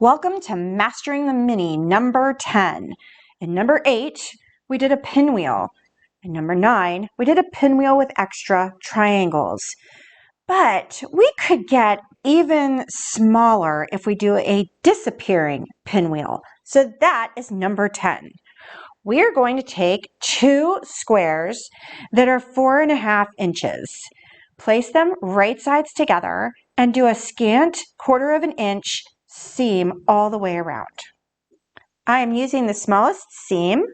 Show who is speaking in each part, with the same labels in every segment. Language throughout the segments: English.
Speaker 1: Welcome to Mastering the Mini number 10. In number 8, we did a pinwheel. In number 9, we did a pinwheel with extra triangles. But we could get even smaller if we do a disappearing pinwheel. So that is number 10. We are going to take 2 squares that are 4.5 inches. Place them right sides together and do a scant 1/4 of an inch seam all the way around. I am using the smallest seam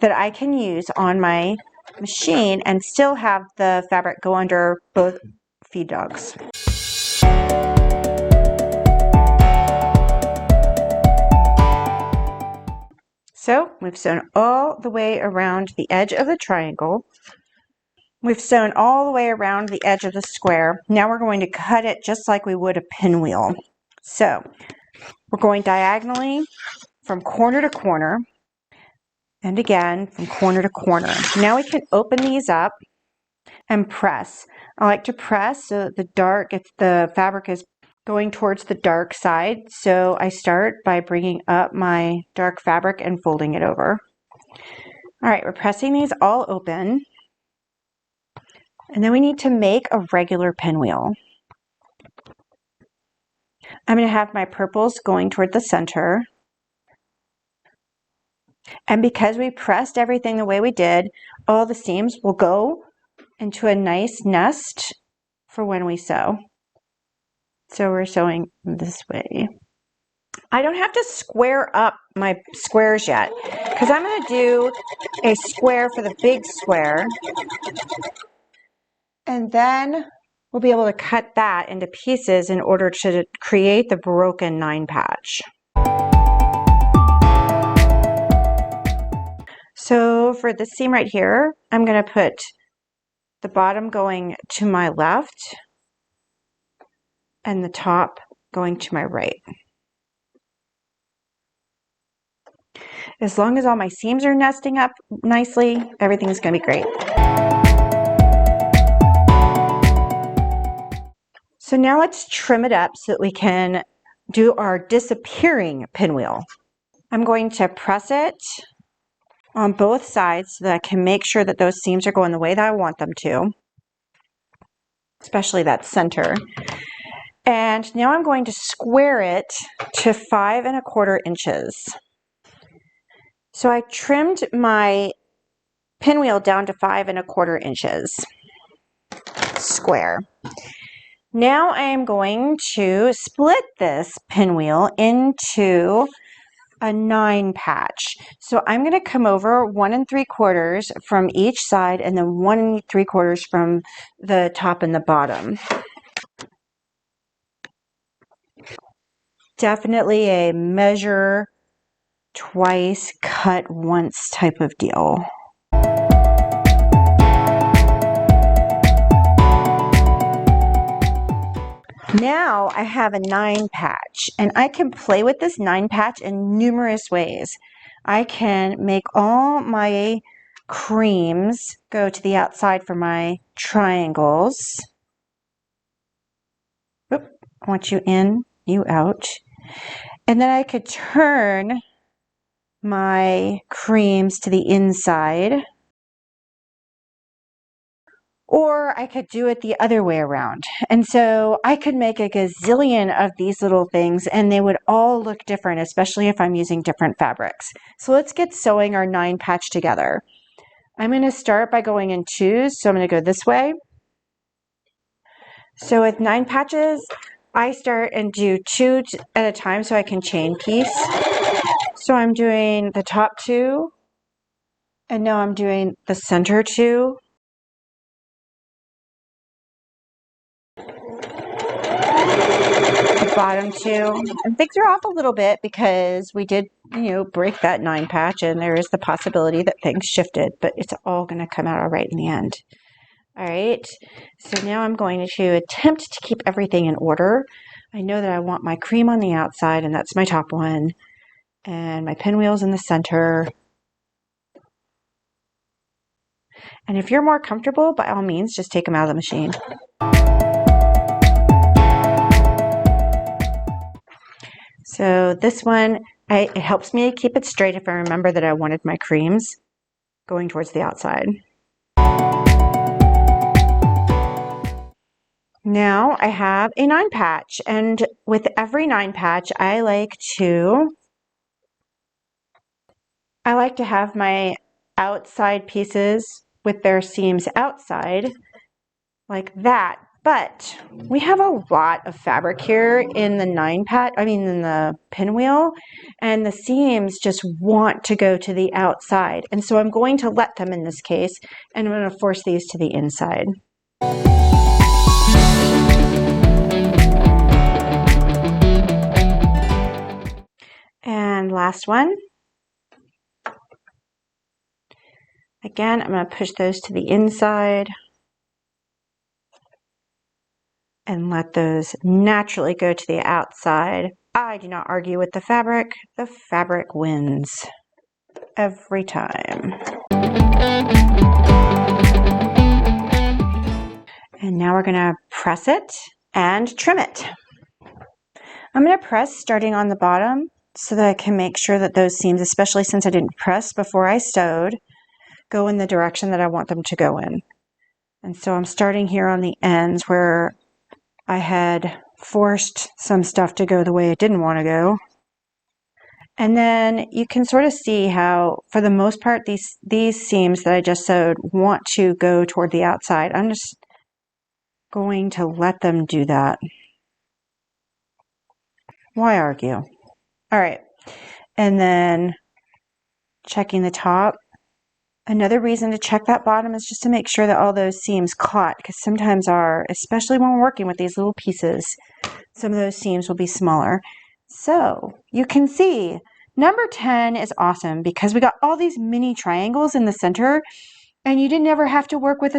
Speaker 1: that I can use on my machine and still have the fabric go under both feed dogs. So we've sewn all the way around the edge of the triangle. We've sewn all the way around the edge of the square. Now we're going to cut it just like we would a pinwheel. So we're going diagonally from corner to corner, and again from corner to corner. Now we can open these up and press. I like to press so that the fabric is going towards the dark side. So I start by bringing up my dark fabric and folding it over. All right, we're pressing these all open. And then we need to make a regular pinwheel. I'm going to have my purples going toward the center. And because we pressed everything the way we did, all the seams will go into a nice nest for when we sew. So we're sewing this way. I don't have to square up my squares yet because I'm going to do a square for the big square. And then we'll be able to cut that into pieces in order to create the broken 9 patch. So for this seam right here, I'm going to put the bottom going to my left and the top going to my right. As long as all my seams are nesting up nicely, everything's going to be great. So now let's trim it up so that we can do our disappearing pinwheel. I'm going to press it on both sides so that I can make sure that those seams are going the way that I want them to, especially that center. And now I'm going to square it to 5.25 inches. So I trimmed my pinwheel down to 5.25 inches square. Now I am going to split this pinwheel into a 9 patch. So I'm going to come over 1 3/4 from each side and then 1 3/4 from the top and the bottom. Definitely a measure twice, cut once type of deal. Now I have a 9 patch, and I can play with this 9 patch in numerous ways. I can make all my creams go to the outside for my triangles. Oop, I want you in, you out. And then I could turn my creams to the inside. Or I could do it the other way around. And so I could make a gazillion of these little things and they would all look different, especially if I'm using different fabrics. So let's get sewing our 9 patch together. I'm going to start by going in 2s. So I'm going to go this way. So with 9 patches, I start and do 2 at a time so I can chain piece. So I'm doing the top 2, and now I'm doing the center 2. Bottom 2, and things are off a little bit because we did, break that 9 patch, and there is the possibility that things shifted, but it's all going to come out all right in the end. All right, so now I'm going to attempt to keep everything in order. I know that I want my cream on the outside, and that's my top one, and my pinwheel's in the center. And if you're more comfortable, by all means, just take them out of the machine. So this one, it helps me keep it straight if I remember that I wanted my creams going towards the outside. Now I have a 9 patch, and with every 9 patch, I like to have my outside pieces with their seams outside like that. But we have a lot of fabric here in the in the pinwheel, and the seams just want to go to the outside. And so I'm going to let them in this case, and I'm going to force these to the inside. And last one. Again, I'm going to push those to the inside and let those naturally go to the outside. I do not argue with the fabric. The fabric wins every time. And now we're going to press it and trim it. I'm going to press starting on the bottom so that I can make sure that those seams, especially since I didn't press before I sewed, go in the direction that I want them to go in. And so I'm starting here on the ends where I had forced some stuff to go the way it didn't want to go. And then you can sort of see how, for the most part, these seams that I just sewed want to go toward the outside. I'm just going to let them do that. Why argue? All right. And then checking the top. Another reason to check that bottom is just to make sure that all those seams caught, because sometimes especially when we're working with these little pieces, some of those seams will be smaller. So you can see number 10 is awesome because we got all these mini triangles in the center, and you didn't ever have to work with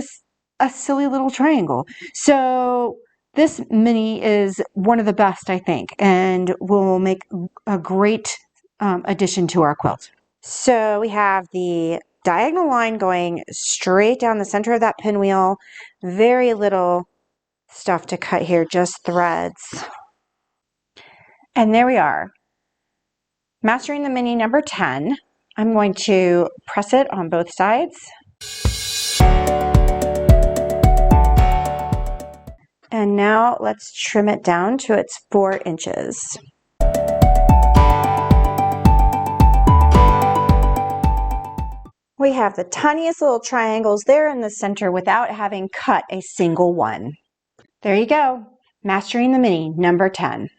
Speaker 1: a silly little triangle. So this mini is one of the best, I think, and will make a great addition to our quilt. So we have the diagonal line going straight down the center of that pinwheel. Very little stuff to cut here, just threads. And there we are. Mastering the mini number 10. I'm going to press it on both sides. And now let's trim it down to its 4 inches. We have the tiniest little triangles there in the center without having cut a single one. There you go. Mastering the mini number 10.